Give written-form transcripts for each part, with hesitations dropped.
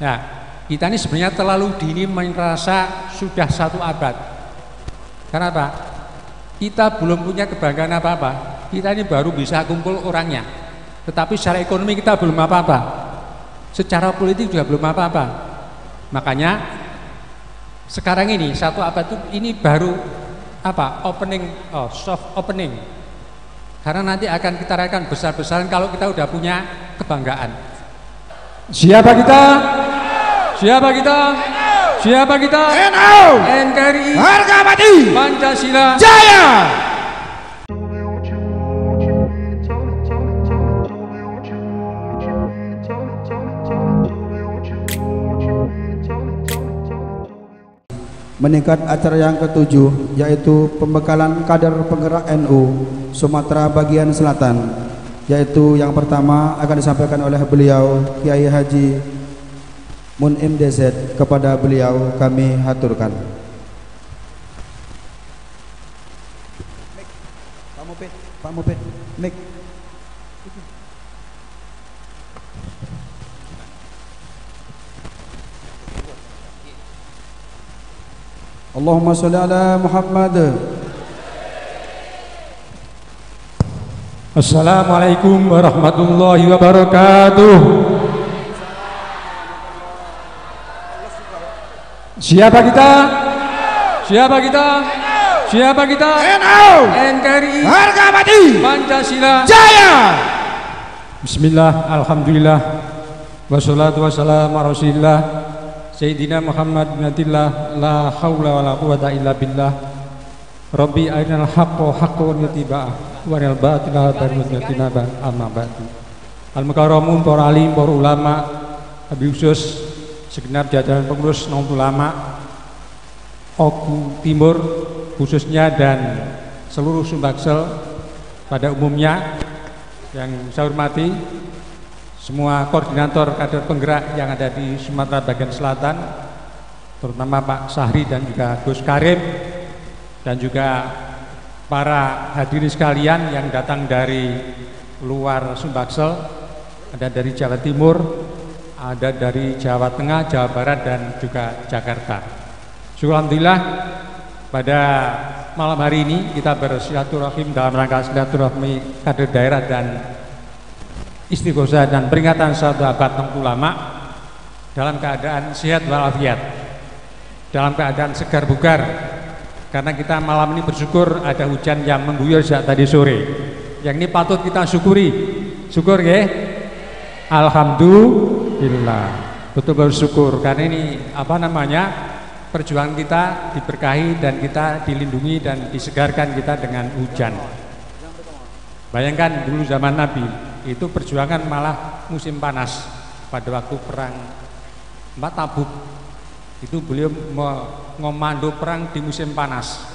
Nah, kita ini sebenarnya terlalu dini merasa sudah 1 abad. Karena apa? Kita belum punya kebanggaan apa-apa. Kita ini baru bisa kumpul orangnya. Tetapi secara ekonomi kita belum apa-apa. Secara politik juga belum apa-apa. Makanya sekarang ini 1 abad itu ini baru apa? Soft opening. Karena nanti akan kita rayakan besar-besaran kalau kita udah punya kebanggaan. Siapa kita? Siapa kita? Siapa kita? NKRI, harga mati, Pancasila jaya. Meningkat acara yang ke-7, yaitu pembekalan kader penggerak NU Sumatera bagian Selatan, yaitu yang pertama akan disampaikan oleh beliau Kiai Haji Munim DZ. Kepada beliau kami haturkan. Pak Mupit, mik. Allahumma sholli ala Muhammad. Assalamualaikum warahmatullahi wabarakatuh. Siapa kita? Siapa kita? Siapa kita? NKRI, harga mati, Pancasila jaya. Bismillah, alhamdulillah, wassalatu wassalamu ala rasulillah Sayyidina Muhammad bin Abdillah, la haula wa la quwata illa billah. Rabbi arinal haqqa haqqan wattiba'ah wa arinal batila batilan wattinaba. Amma ba'du. Al-mukarramun, para alim, para ulama, habib khusus, segenap jajaran pengurus Nahdlatul Ulama Oku Timur khususnya dan seluruh Sumbaksel pada umumnya yang saya hormati, semua koordinator kader penggerak yang ada di Sumatera bagian selatan, terutama Pak Sahri dan juga Gus Karim, dan juga para hadirin sekalian yang datang dari luar Sumbaksel, ada dari Jawa Timur, ada dari Jawa Tengah, Jawa Barat, dan juga Jakarta. Alhamdulillah pada malam hari ini kita bersilaturahim dalam rangka silaturahmi kader daerah dan istighosah dan peringatan 1 abad Nahdlatul Ulama dalam keadaan sehat walafiat, dalam keadaan segar bugar, karena kita malam ini bersyukur ada hujan yang mengguyur sejak tadi sore. Yang ini patut kita syukuri. Syukur ya? Alhamdulillah, betul bersyukur karena ini perjuangan kita diberkahi dan kita dilindungi dan disegarkan kita dengan hujan. Bayangkan dulu zaman Nabi itu perjuangan malah musim panas. Pada waktu perang Tabuk itu beliau mengomando perang di musim panas.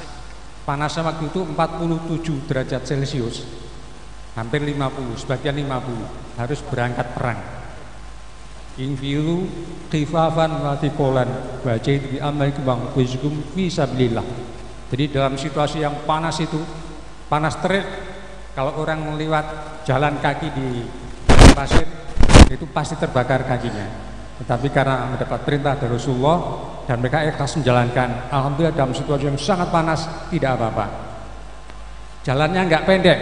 Panasnya waktu itu 47 derajat Celcius, hampir 50, sebagian 50, harus berangkat perang. Infiru khifafan wa thiqalan wa jahidu bi amalikum wa anfusikum fi sabilillah. Jadi dalam situasi yang panas itu, panas terik, kalau orang melewat jalan kaki di pasir itu pasti terbakar kakinya. Tetapi karena mendapat perintah dari Rasulullah dan mereka ikhlas menjalankan, alhamdulillah dalam situasi yang sangat panas tidak apa-apa. Jalannya nggak pendek,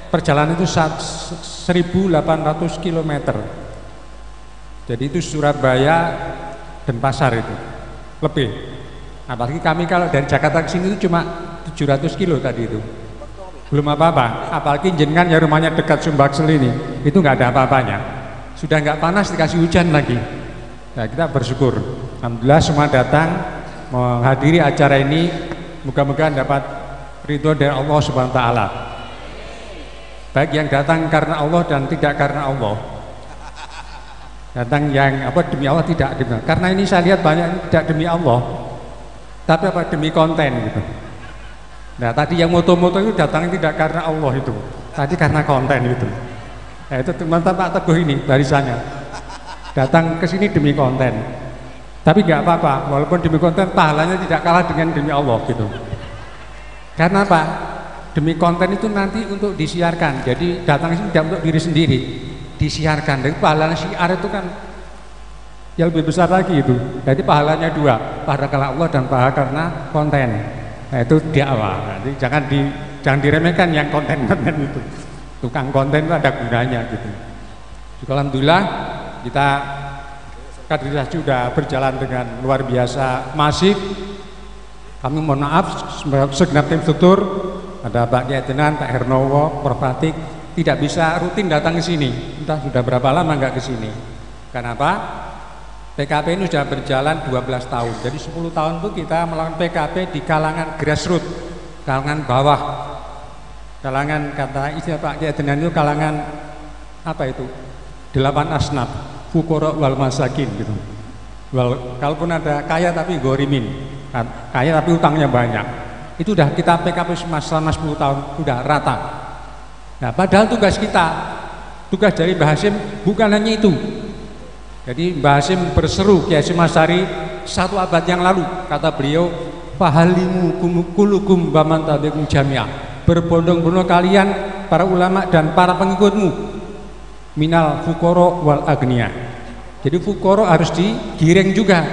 perjalanan itu 1.800 km. Jadi itu Surabaya dan Pasar itu lebih. Apalagi kami kalau dari Jakarta ke sini itu cuma 700 kilo tadi itu. Belum apa-apa, apalagi jenengan ya rumahnya dekat Sumbaksel ini, itu nggak ada apa-apanya. Sudah nggak panas dikasih hujan lagi. Nah, kita bersyukur. Alhamdulillah semua datang menghadiri acara ini. Moga-moga dapat ridho dari Allah Subhanahu wa taala. Baik yang datang karena Allah dan tidak karena Allah. Datang yang demi Allah, tidak demi Allah. Karena ini saya lihat banyak tidak demi Allah, tapi demi konten gitu. Nah tadi yang moto-moto itu datang tidak karena Allah itu, tadi karena konten itu. Nah itu teman-teman Pak Teguh ini barisannya datang ke sini demi konten, tapi nggak apa-apa, walaupun demi konten pahalanya tidak kalah dengan demi Allah gitu. Karena apa? Demi konten itu nanti untuk disiarkan, jadi datang ke sini tidak untuk diri sendiri, disiarkan. Dan pahala syiar itu kan yang lebih besar lagi itu. Jadi pahalanya dua, pahala karena Allah dan pahala karena konten. Nah itu dakwah. Jadi jangan diremehkan yang konten-konten itu. Tukang konten itu ada gunanya gitu. Juga alhamdulillah kita kaderisasi sudah berjalan dengan luar biasa masif. Kami mohon maaf segenap tim struktur, ada Pak Kiai Tenan, Pak Hernowo, Prof Fatik tidak bisa rutin datang ke sini. Entah sudah berapa lama nggak ke sini. Kenapa? PKP ini sudah berjalan 12 tahun. Jadi 10 tahun itu kita melakukan PKP di kalangan grassroots, kalangan bawah. Kalangan kata istilah Pak Kiai Tenan itu kalangan apa itu? 8 asnaf, fuqara wal masakin gitu. Kalaupun ada kaya tapi gorimin, kaya tapi utangnya banyak. Itu udah kita PKP selama 10 tahun udah rata. Nah, padahal tugas kita, tugas dari Mbah Hasyim bukan hanya itu. Jadi Mbah Hasyim berseru Kiai Hasyim Asy'ari 1 abad yang lalu, kata beliau, fahalimu kulukum baman tabikum jami'ah. Berbondong-bondong kalian para ulama dan para pengikutmu minal fuqara wal agniya. Jadi fuqara harus digiring juga,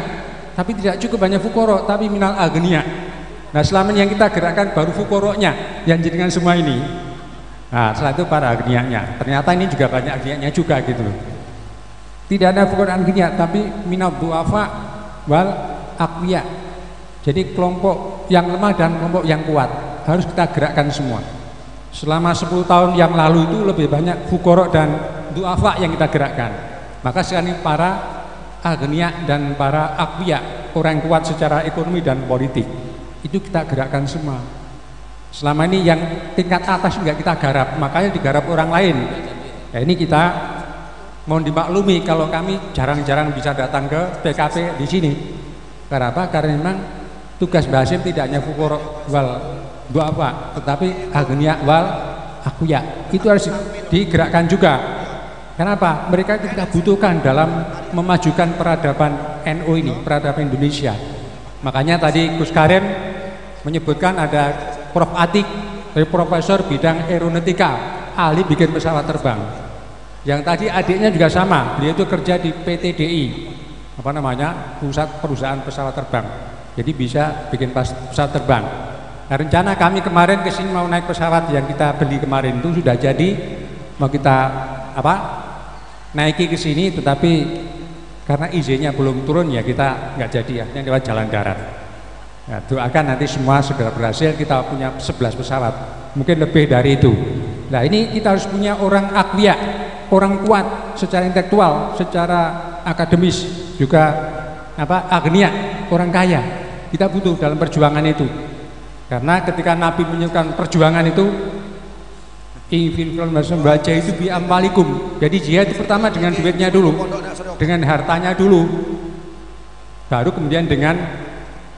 tapi tidak cukup hanya fuqara, tapi minal agniya. Nah selama yang kita gerakkan baru fuqaranya yang jenengan semua ini. Nah setelah itu para agniyanya. Ternyata ini juga banyak agniyanya juga gitu loh. Tidak ada fuqara agniya, tapi minal du'afa wal aqwiya. Jadi kelompok yang lemah dan kelompok yang kuat harus kita gerakkan semua. Selama 10 tahun yang lalu itu lebih banyak fuqara dan du'afa yang kita gerakkan. Maka sekarang ini para agniya dan para aqwiya, orang yang kuat secara ekonomi dan politik, itu kita gerakkan semua. Selama ini yang tingkat atas juga kita garap, makanya digarap orang lain. Ya ini kita mohon dimaklumi kalau kami jarang-jarang bisa datang ke PKP di sini. Karena apa? Karena memang tugas Mbah Hasyim tidak hanya fuqara wal du'afa, tetapi agniya wal aqwiya. Itu harus digerakkan juga. Kenapa? Mereka kita butuhkan dalam memajukan peradaban NU ini, peradaban Indonesia. Makanya tadi Gus Karim menyebutkan ada Prof Atik, dari profesor bidang aeronautika, ahli bikin pesawat terbang. Yang tadi adiknya juga sama, beliau itu kerja di PTDI, apa namanya, pusat perusahaan pesawat terbang. Jadi bisa bikin pesawat terbang. Nah, rencana kami kemarin kesini mau naik pesawat yang kita beli kemarin itu sudah jadi, mau kita naiki ke sini, tetapi karena izinnya belum turun ya kita nggak jadi ya, yang lewat jalan darat. Nah, doakan nanti semua segera berhasil, kita punya 11 pesawat, mungkin lebih dari itu. Nah ini kita harus punya orang aqwiya, orang kuat secara intelektual, secara akademis, juga agniya, orang kaya. Kita butuh dalam perjuangan itu. Karena ketika Nabi menyebutkan perjuangan itu, baca itu bi amwalikum. Jadi jihad itu pertama dengan duitnya dulu, dengan hartanya dulu, baru kemudian dengan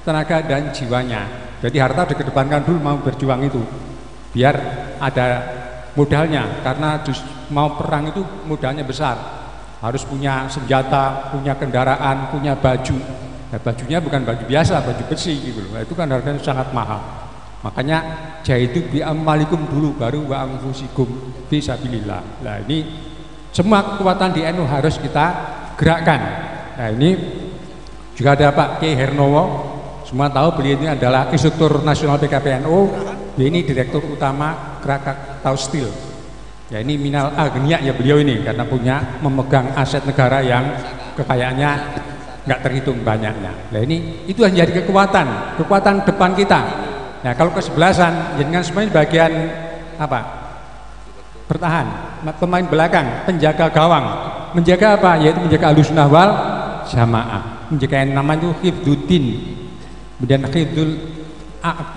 tenaga dan jiwanya. Jadi harta dikedepankan dulu, mau berjuang itu biar ada modalnya. Karena mau perang itu modalnya besar, harus punya senjata, punya kendaraan, punya baju. Nah, bajunya bukan baju biasa, baju besi gitu loh. Nah, itu kan harganya sangat mahal. Makanya jahidu bi amwalikum dulu, baru wa anfusikum fisabilillah. Nah ini semua kekuatan di NU harus kita gerakkan. Nah ini juga ada Pak Kiai Hernowo, semua tahu beliau ini adalah instruktur nasional PKP NU. Dia ini direktur utama Krakatau Steel. Ya ini minal agniya ya beliau ini, karena punya memegang aset negara yang kekayaannya nggak terhitung banyaknya. Nah ini itu menjadi kekuatan depan kita. Nah kalau kesebelasan, jangan semuanya bagian bertahan, pemain belakang, penjaga gawang, menjaga apa? Yaitu menjaga Ahlussunnah wal Jamaah, menjaga yang namanya itu hifdzuddin, kemudian hifdzul aqd,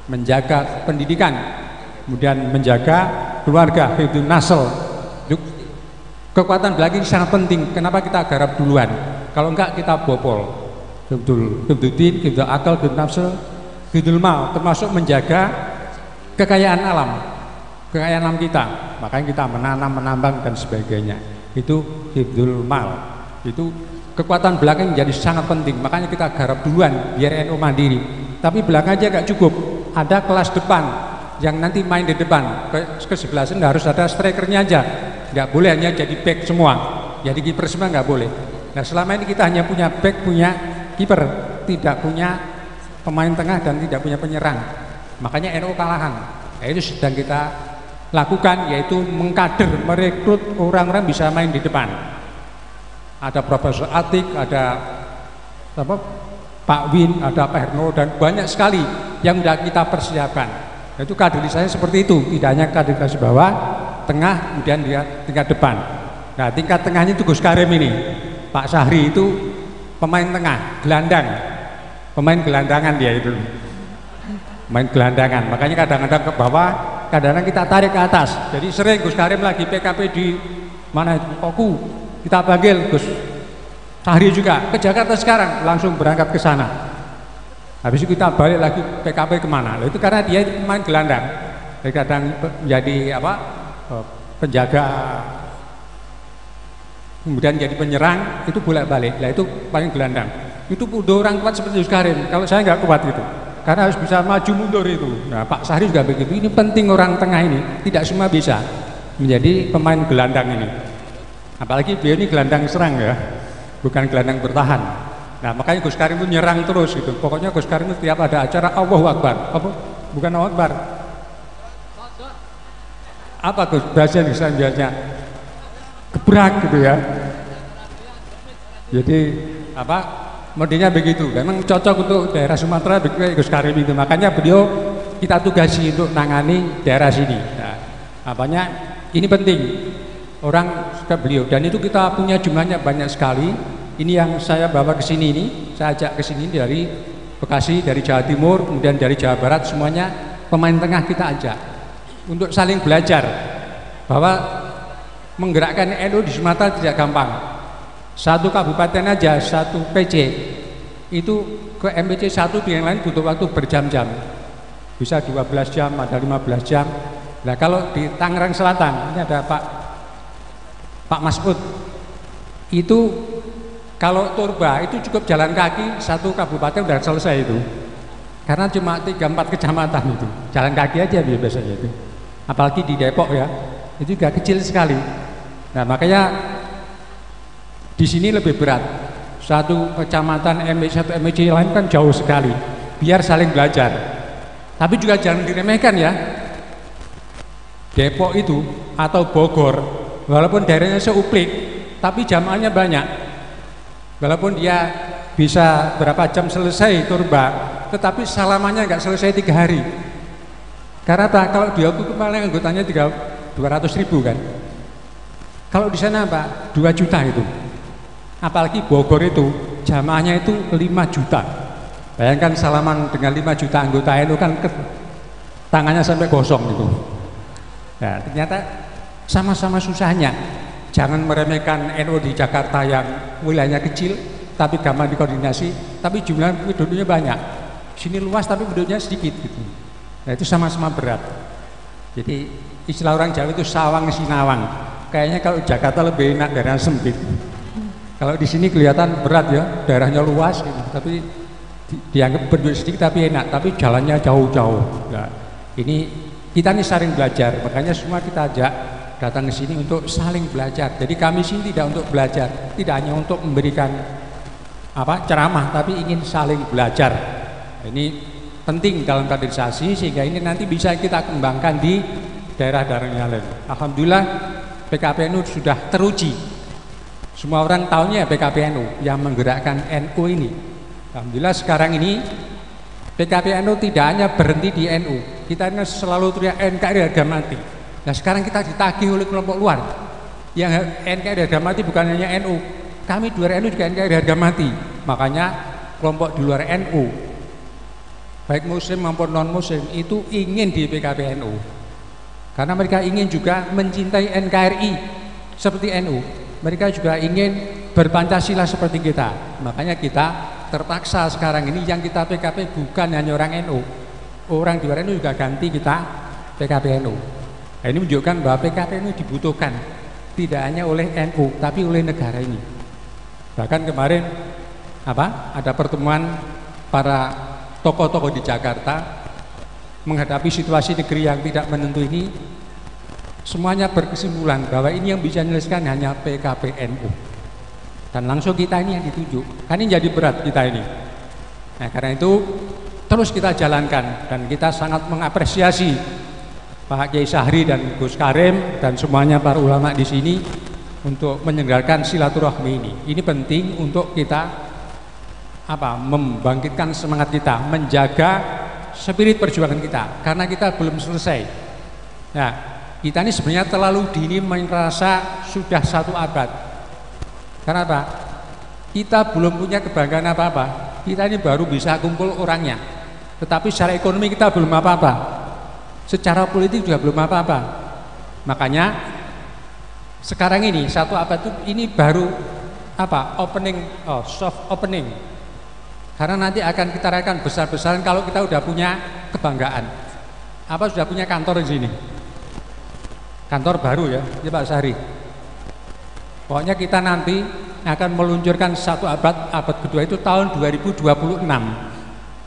menjaga pendidikan, kemudian menjaga keluarga, hifdzun nasl. Kekuatan belakang sangat penting. Kenapa kita garap duluan? Kalau enggak kita bobol. Hifdzuddin, hifdzul aql, hifdzun nasl, hifdzul mal, termasuk menjaga kekayaan alam kita. Makanya kita menanam, menambang dan sebagainya. Itu hifdzul mal. Itu kekuatan belakang jadi sangat penting. Makanya kita garap duluan biar NU mandiri. Tapi belakang aja gak cukup. Ada kelas depan yang nanti main di depan. Kesebelasan harus ada strikernya aja. Nggak boleh hanya jadi back semua. Jadi kiper semua nggak boleh. Nah selama ini kita hanya punya back, punya kiper, tidak punya pemain tengah dan tidak punya penyerang. Makanya NU kalahan. Nah, itu sedang kita lakukan, yaitu mengkader, merekrut orang-orang bisa main di depan. Ada Profesor Atik, ada apa, Pak Win, ada Pak Herno, dan banyak sekali yang sudah kita persiapkan. Itu kaderisasi seperti itu, tidak hanya kaderisasi bawah, tengah, kemudian dia tingkat depan. Nah tingkat tengahnya itu Gus Karim ini, Pak Sahri itu pemain tengah, gelandang, pemain gelandangan dia itu, main gelandangan. Makanya kadang-kadang ke bawah, kadang-kadang kita tarik ke atas. Jadi sering Gus Karim lagi PKP di mana itu, Oku, kita panggil Gus Sahri juga ke Jakarta sekarang, langsung berangkat ke sana. Habis itu kita balik lagi PKP kemana? Itu karena dia main gelandang. Jadi kadang jadi apa, penjaga, kemudian jadi penyerang, itu bolak-balik. Nah itu paling gelandang. Itu udah orang kuat seperti Gus Karim. Kalau saya nggak kuat gitu, karena harus bisa maju mundur itu. Nah Pak Sahri juga begitu. Ini penting orang tengah ini, tidak semua bisa menjadi pemain gelandang ini. Apalagi beliau ini gelandang serang ya, bukan gelandang bertahan. Nah makanya Gus Karim itu nyerang terus gitu. Pokoknya Gus Karim itu tiap ada acara Allahu Akbar. Apa? Bukan Allahu Akbar. Apa Gus bahasa biasanya? Gebrak gitu ya. Jadi apa? Modelnya begitu. Memang cocok untuk daerah Sumatera begitu Gus Karim itu. Makanya beliau kita tugasi untuk nangani daerah sini. Nah, apanya ini penting. Orang suka beliau dan itu kita punya jumlahnya banyak sekali. Ini yang saya bawa ke sini ini, saya ajak ke sini dari Bekasi, dari Jawa Timur, kemudian dari Jawa Barat, semuanya pemain tengah kita ajak untuk saling belajar bahwa menggerakkan NU di Sumatera tidak gampang. Satu kabupaten aja, satu PC itu ke MPC satu di yang lain butuh waktu berjam-jam, bisa 12 jam, ada 15 jam. Nah kalau di Tangerang Selatan ini ada Pak Masud, itu kalau Turba itu cukup jalan kaki satu kabupaten udah selesai itu, karena cuma 3-4 kecamatan itu jalan kaki aja biasanya itu. Apalagi di Depok ya, itu juga kecil sekali. Nah makanya di sini lebih berat. Satu kecamatan satu MPC lain kan jauh sekali. Biar saling belajar. Tapi juga jangan diremehkan ya. Depok itu atau Bogor, walaupun daerahnya seuplik, tapi jamaahnya banyak. Walaupun dia bisa berapa jam selesai Turba, tetapi salamannya nggak selesai 3 hari. Karena kalau dia kemarin anggotanya 200.000 kan. Kalau di sana Pak 2 juta itu. Apalagi Bogor itu jamaahnya itu 5 juta. Bayangkan salaman dengan 5 juta anggota NU kan tangannya sampai gosong itu. Nah, ternyata sama-sama susahnya. Jangan meremehkan NU di Jakarta yang wilayahnya kecil tapi gampang dikoordinasi, tapi jumlah penduduknya banyak. Sini luas tapi penduduknya sedikit gitu. Nah, itu sama-sama berat. Jadi istilah orang Jawa itu sawang sinawang. Kayaknya kalau Jakarta lebih enak, daerah sempit. Kalau di sini kelihatan berat ya, daerahnya luas gitu, tapi dianggap penduduk sedikit tapi enak, tapi jalannya jauh-jauh. Nah, ini kita nih saling belajar, makanya semua kita ajak datang ke sini untuk saling belajar. Jadi kami sini tidak untuk belajar, tidak hanya untuk memberikan ceramah, tapi ingin saling belajar. Ini penting dalam kaderisasi sehingga ini nanti bisa kita kembangkan di daerah-daerah yang lain. Alhamdulillah PKPNU sudah teruji. Semua orang tahunya PKPNU yang menggerakkan NU ini. Alhamdulillah sekarang ini PKPNU tidak hanya berhenti di NU. Kita ini selalu teriak NKRI harga mati. Nah sekarang kita ditagih oleh kelompok luar yang NKRI harga mati bukan hanya NU, kami di luar NU juga NKRI harga mati. Makanya kelompok di luar NU baik muslim maupun non muslim itu ingin di PKPNU karena mereka ingin juga mencintai NKRI seperti NU. Mereka juga ingin berpancasila seperti kita. Makanya kita terpaksa sekarang ini yang kita PKP bukan hanya orang NU, orang di luar NU juga ganti kita PKPNU. Nah, ini menunjukkan bahwa PKP ini dibutuhkan tidak hanya oleh NU tapi oleh negara ini. Bahkan kemarin ada pertemuan para tokoh-tokoh di Jakarta menghadapi situasi negeri yang tidak menentu ini, semuanya berkesimpulan bahwa ini yang bisa menyelesaikan hanya PKPNU. dan langsung kita ini yang ditunjuk. Kan ini jadi berat kita ini. Nah, karena itu terus kita jalankan dan kita sangat mengapresiasi Pak Kiai Sahri dan Gus Karim dan semuanya para ulama di sini untuk menyelenggarakan silaturahmi ini. Ini penting untuk kita membangkitkan semangat kita, menjaga spirit perjuangan kita, karena kita belum selesai. Nah, kita ini sebenarnya terlalu dini merasa sudah 1 abad. Karena apa? Kita belum punya kebanggaan apa-apa. Kita ini baru bisa kumpul orangnya, tetapi secara ekonomi kita belum apa-apa, secara politik juga belum apa-apa. Makanya sekarang ini 1 abad itu ini baru soft opening. Karena nanti akan kita rayakan besar-besaran kalau kita udah punya kebanggaan. Sudah punya kantor di sini. Kantor baru ya Pak Sahri. Pokoknya kita nanti akan meluncurkan 1 abad kedua itu tahun 2026.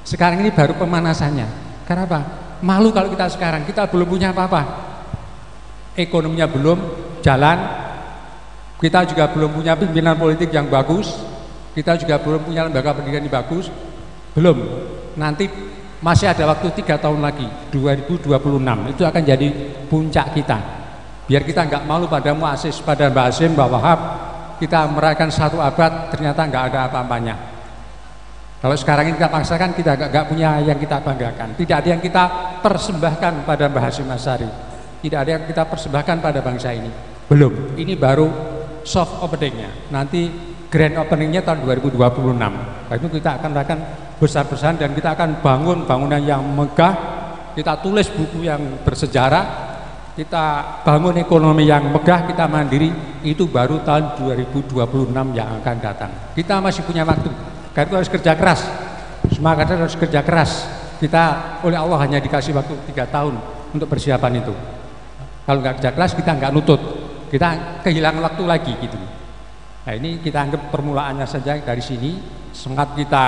Sekarang ini baru pemanasannya. Karena apa? Malu kalau kita sekarang, kita belum punya apa-apa. Ekonominya belum jalan. Kita juga belum punya pimpinan politik yang bagus. Kita juga belum punya lembaga pendidikan yang bagus. Belum. Nanti masih ada waktu 3 tahun lagi, 2026 itu akan jadi puncak kita. Biar kita nggak malu pada muassis, pada Mbak Hasim, Mbak Wahab, kita merayakan 1 abad ternyata nggak ada apa-apanya. Kalau sekarang ini kita paksakan, kita nggak punya yang kita banggakan. Tidak ada yang kita persembahkan pada Mbak Hasim Asy'ari. Tidak ada yang kita persembahkan pada bangsa ini. Belum. Ini baru soft openingnya. Nanti grand openingnya tahun 2026. Nah, itu kita akan merayakan besar-besaran dan kita akan bangun bangunan yang megah, kita tulis buku yang bersejarah, kita bangun ekonomi yang megah, kita mandiri. Itu baru tahun 2026 yang akan datang. Kita masih punya waktu, karena itu harus kerja keras. Semua kader harus kerja keras. Kita oleh Allah hanya dikasih waktu 3 tahun untuk persiapan itu. Kalau nggak kerja keras kita nggak nutut, kita kehilangan waktu lagi gitu. Nah, ini kita anggap permulaannya saja dari sini. Semangat kita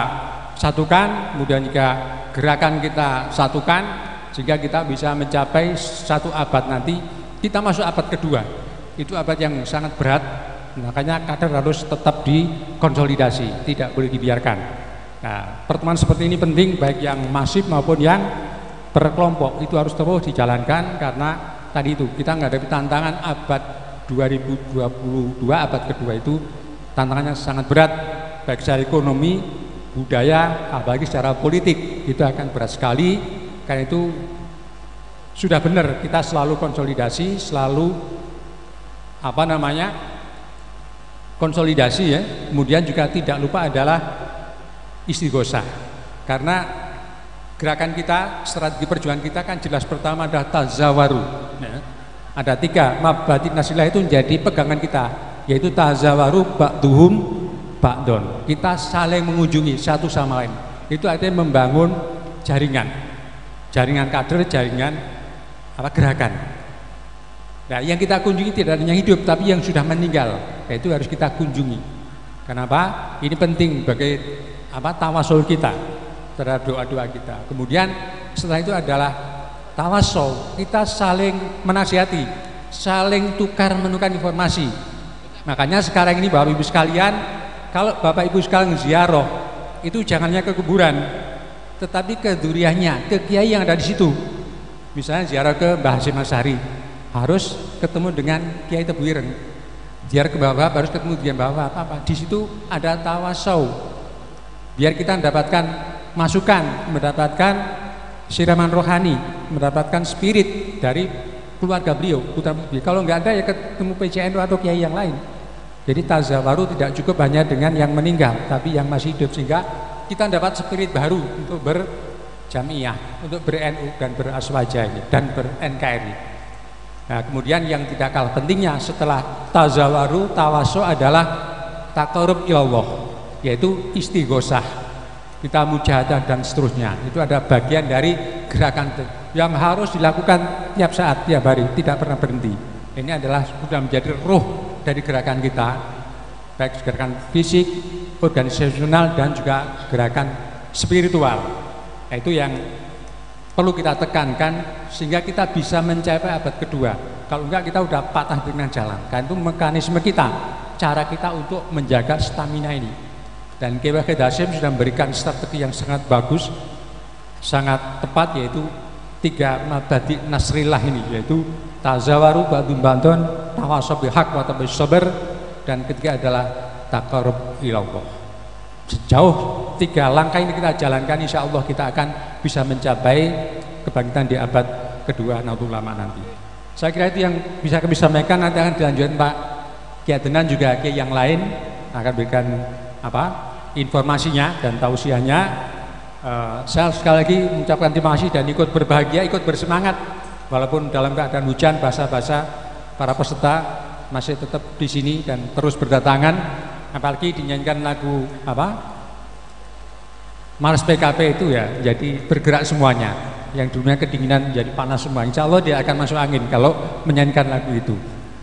satukan, kemudian juga gerakan kita satukan, sehingga kita bisa mencapai 1 abad nanti. Kita masuk abad kedua, itu abad yang sangat berat. Makanya kader harus tetap dikonsolidasi, tidak boleh dibiarkan. Nah, pertemuan seperti ini penting, baik yang masif maupun yang berkelompok. Itu harus terus dijalankan, karena tadi itu kita menghadapi tantangan abad 2022, abad kedua itu tantangannya sangat berat, baik secara ekonomi, budaya, apalagi secara politik. Itu akan berat sekali. Karena itu sudah benar kita selalu konsolidasi, selalu konsolidasi ya. Kemudian juga tidak lupa adalah istighosah. Karena gerakan kita, strategi perjuangan kita kan jelas, pertama adalah tazawaru ya. Ada 3 mabadi nasilah itu menjadi pegangan kita, yaitu tazawaru ba'duhum ba'don. Kita saling mengunjungi satu sama lain. Itu artinya membangun jaringan kader, jaringan gerakan. Nah, yang kita kunjungi tidak hanya hidup, tapi yang sudah meninggal, yaitu harus kita kunjungi. Kenapa? Ini penting bagi tawasul kita, terhadap doa-doa kita. Kemudian setelah itu adalah tawasul, kita saling menasihati, saling tukar-menukar informasi. Makanya sekarang ini Bapak Ibu sekalian, kalau Bapak Ibu sekalian ziarah, itu jangannya ke kuburan, tetapi ke duriahnya, ke kiai yang ada di situ. Misalnya ziarah ke Mbah Hasim Asy'ari, harus ketemu dengan Kiai Tebu Ireng. Ziarah ke Bapak harus ketemu dengan Bapak. Di situ ada tawasul. Biar kita mendapatkan masukan, mendapatkan siraman rohani, mendapatkan spirit dari keluarga beliau, putra beliau. Kalau nggak ada ya ketemu PCNU atau kiai yang lain. Jadi tazawaru tidak cukup hanya dengan yang meninggal, tapi yang masih hidup, sehingga kita dapat spirit baru untuk berjamiah, untuk ber-NU dan ber-aswaja ini dan ber-NKRI. Nah, kemudian yang tidak kalah pentingnya setelah tazawaru, tawasul adalah taqarrub ilallah, yaitu istighosah. Kita mujahadah dan seterusnya. Itu ada bagian dari gerakan yang harus dilakukan tiap saat, tiap hari, tidak pernah berhenti. Ini adalah sudah menjadi ruh dari gerakan kita, baik gerakan fisik, organisasional, dan juga gerakan spiritual. Itu yang perlu kita tekankan sehingga kita bisa mencapai abad kedua. Kalau enggak, kita udah patah dengan jalan. Kan itu mekanisme kita cara kita untuk menjaga stamina ini. Dan Kiai Wahid Hasyim sudah memberikan strategi yang sangat bagus, sangat tepat, yaitu 3 mabadi nasrillah ini, yaitu tazawaru ba'dun ba'dun, tawasaw bil haq wa tawasaw sabr, dan ketiga adalah taqarrub ilallah. Sejauh 3 langkah ini kita jalankan, insya Allah kita akan bisa mencapai kebangkitan di abad kedua Nahdlatul Ulama nanti. Saya kira itu yang bisa kami sampaikan. Nanti akan dilanjutkan Pak Kiai Adnan juga Kiai yang lain akan berikan informasinya dan tausiahnya. Saya sekali lagi mengucapkan terima kasih dan ikut berbahagia, ikut bersemangat walaupun dalam keadaan hujan basah-basah, para peserta masih tetap di sini dan terus berdatangan, apalagi dinyanyikan lagu Mars PKP itu ya, jadi bergerak semuanya, yang dunia kedinginan jadi panas semua. Insya Allah dia akan masuk angin kalau menyanyikan lagu itu.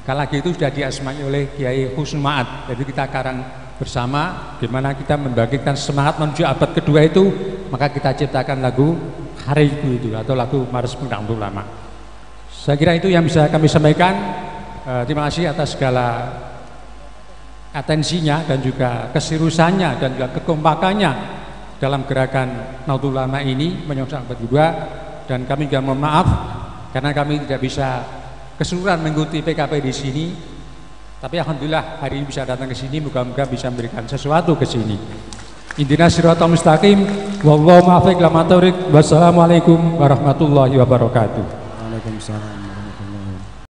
Kalau lagu itu sudah diasmai oleh Kiai Husnul Ma'ad, jadi kita karang bersama gimana kita membagikan semangat menuju abad kedua itu, maka kita ciptakan lagu Hariku itu atau lagu Mars Nahdlatul Ulama. Saya kira itu yang bisa kami sampaikan. Terima kasih atas segala atensinya dan juga keseriusannya dan juga kekompakannya dalam gerakan Nahdlatul Ulama ini menyongsong abad kedua. Dan kami juga mohon maaf karena kami tidak bisa keseluruhan mengikuti PKP di sini. Tapi alhamdulillah hari ini bisa datang ke sini, moga-moga bisa memberikan sesuatu ke sini. Intinya siratal mustaqim, wallahu muwaffiq ila aqwamit thoriq. Wassalamualaikum warahmatullahi wabarakatuh. Waalaikumsalam.